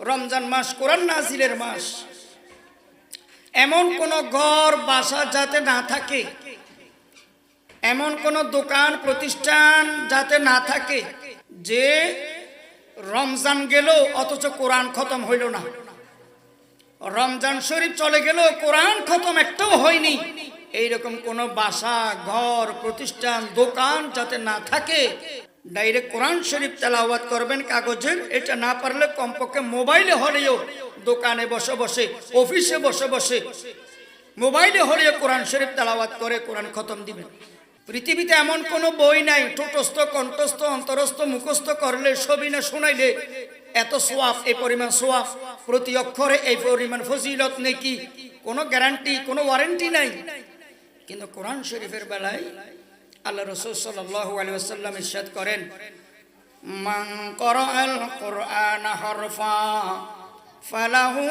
রমজান মাস কোরআন নাজিলের মাস। এমন কোন ঘর বাসা যাতে না থাকে, এমন কোন দোকান প্রতিষ্ঠান যাতে না থাকে যে রমজান গেল অথচ কোরআন খতম হইল না। রমজান শরীফ চলে গেল, কোরআন খতম একটাও হয়নি। এইরকম কোন বাসা ঘর প্রতিষ্ঠান দোকান যাতে না থাকে। ডাইরেক্ট কোরআন শরীফ তেলাওয়াত করবেন কাগজের, এটা না পারলে কমপক্ষে মোবাইলে হলেও, দোকানে বসে বসে, অফিসে বসে বসে, মোবাইলে হলেও কোরআন শরীফ তেলাওয়াত করে কোরআন খতম দিবেন। পৃথিবীতে এমন কোনো বই নাই ঠোঁটস্থ কণ্ঠস্থ অন্তরস্থ মুখস্থ করলে সবই না শুনাইলে এত সোয়াব, এই পরিমাণ সোয়াব, প্রতি অক্ষরে এই পরিমাণ ফজিলত নেকি, কোনো গ্যারান্টি কোনো ওয়ারেন্টি নাই। কিন্তু কোরআন শরীফের বেলায় আল্লাহ রাসূল সাল্লাল্লাহু আলাইহি ওয়াসাল্লাম ইরশাদ করেন, মান ক্বারাআল কুরআনা হরফা ফালাহু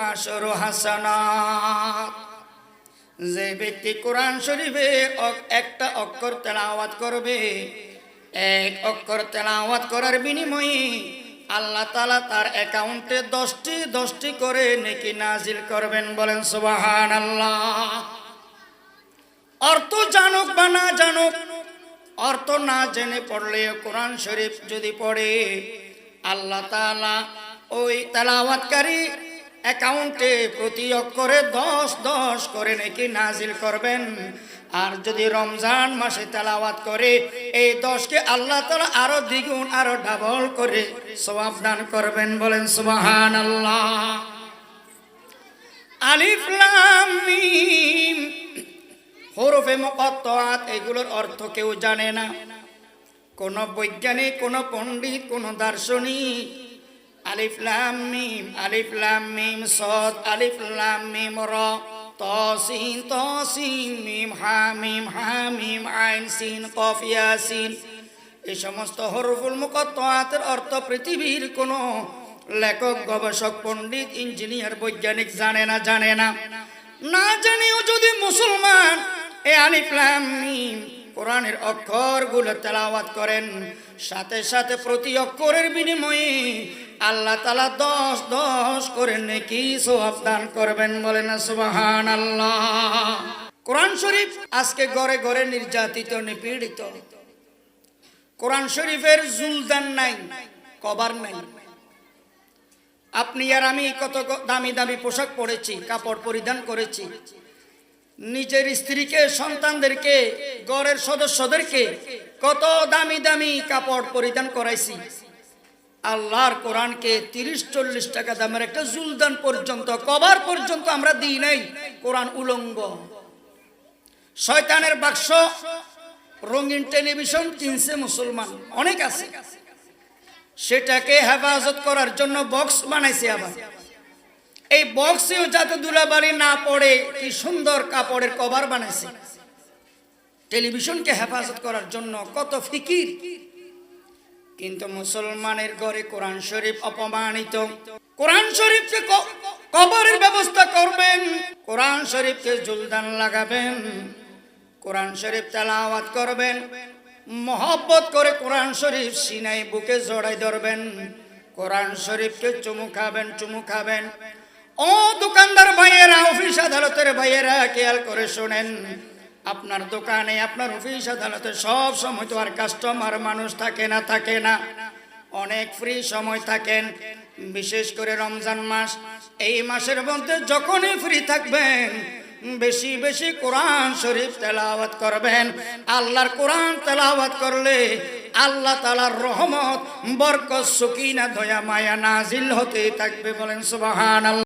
আশরু হাসানাত। যে ব্যক্তি কোরআন শরীফে একটা অক্ষর তেলাওয়াত করবে, এক অক্ষর তেলাওয়াত করার বিনিময়ে আল্লাহ তাআলা তার অ্যাকাউন্টে 10টি করে নেকি নাজিল করবেন। বলেন সুবহানাল্লাহ। অর্থ জানুক বা না জানুক, অর্থ না জেনে পড়লে কোরআন শরীফ যদি পড়ে, আল্লাহ তাআলা ওই তেলাওয়াতকারী অ্যাকাউন্টে প্রতি অক্ষরে 10 করে নেকি নাজিল করবেন। আর যদি রমজান মাসে তেলাওয়াত করে, এই 10কে আল্লাহ তাআলা আরো দ্বিগুণ আরো ডাবল করে সওয়াব দান করবেন। বলেন সুবহানাল্লাহ। আলিফ লাম মিম হরফে মুকাত্তাআত, এগুলোর অর্থ কেউ জানে না। কোন বৈজ্ঞানিক, কোন পণ্ডিত, কোন দার্শনিক আলিফ লাম মিম সাদ, আলিফ লাম মিম রা, তাসিন মিম হামিম আইন সিন কফ ইয়াসিন, এই সমস্ত হরফুল মুকাত্তাআতের অর্থ পৃথিবীর কোন লেখক, গবেষক, পণ্ডিত, ইঞ্জিনিয়ার, বৈজ্ঞানিক জানে না। না জানিও যদি মুসলমান এই আলিফ লাম মিম কোরআনের অক্ষরগুলো তেলাওয়াত করেন, সাথে সাথে প্রতি অক্ষরের বিনিময়ে আল্লাহ তাআলা 10 করে নেকি সওয়াব দান করবেন। বলেন সুবহানাল্লাহ। কোরআন শরীফ আজকে ঘরে ঘরে নির্যাতিত, নিপীড়িত। কোরআন শরীফের জুলদান নাই, কভার নাই। আপনি আর আমি কত দামি দামি পোশাক পরেছি, কাপড় পরিধান করেছি, নিজের স্ত্রীকে, সন্তানদেরকে, ঘরের সদস্যদেরকে কত দামি দামি কাপড় পরিধান করাইছি। আল্লাহর কোরআনকে 30-40 টাকা দামের একটা জুলদান পর্যন্ত, কভার পর্যন্ত আমরা দিই নাই। কোরআন উলঙ্গ। শয়তানের বাক্স, রঙিন টেলিভিশন কিনছে মুসলমান, অনেক আছে, সেটাকে হেফাজত করার জন্য বক্স বানাইছে। আবার এই বক্সেও যাতে ধুলাবালি না পড়ে কি সুন্দর কাপড়ের কভার বানাইছে। টেলিভিশনকে হেফাজত করার জন্য কত ফিকির। কিন্তু মুসলমানের ঘরে কোরআন শরীফ অপমানিত। কোরআন শরীফকে কবরের ব্যবস্থা করবেন, কোরআন শরীফকে জুলদান লাগাবেন, কোরআন শরীফ তেলাওয়াত করবেন, মহব্বত করে কোরআন শরীফ সিনায় বুকে জড়াই ধরবেন, কোরআন শরীফকে চুমু খাবেন। ও দোকানদার ভাইয়েরা, অফিস আদালতের ভাইয়েরা, খেয়াল করে শোনেন। আপনার দোকানে, আপনার অফিস আদালতে সব সময় তো আর কাস্টমার মানুষ থাকে না, অনেক ফ্রি সময় থাকেন। বিশেষ করে রমজান মাস, এই মাসের মধ্যে যখনই ফ্রি থাকবেন বেশি বেশি কোরআন শরীফ তেলাওয়াত করবেন। আল্লাহর কোরআন তেলাওয়াত করলে আল্লাহ তাআলার রহমত, বরকত, সুকিনা, দয়া, মায়া নাজিল হতে থাকবে। বলেন সুবহানাল্লাহ।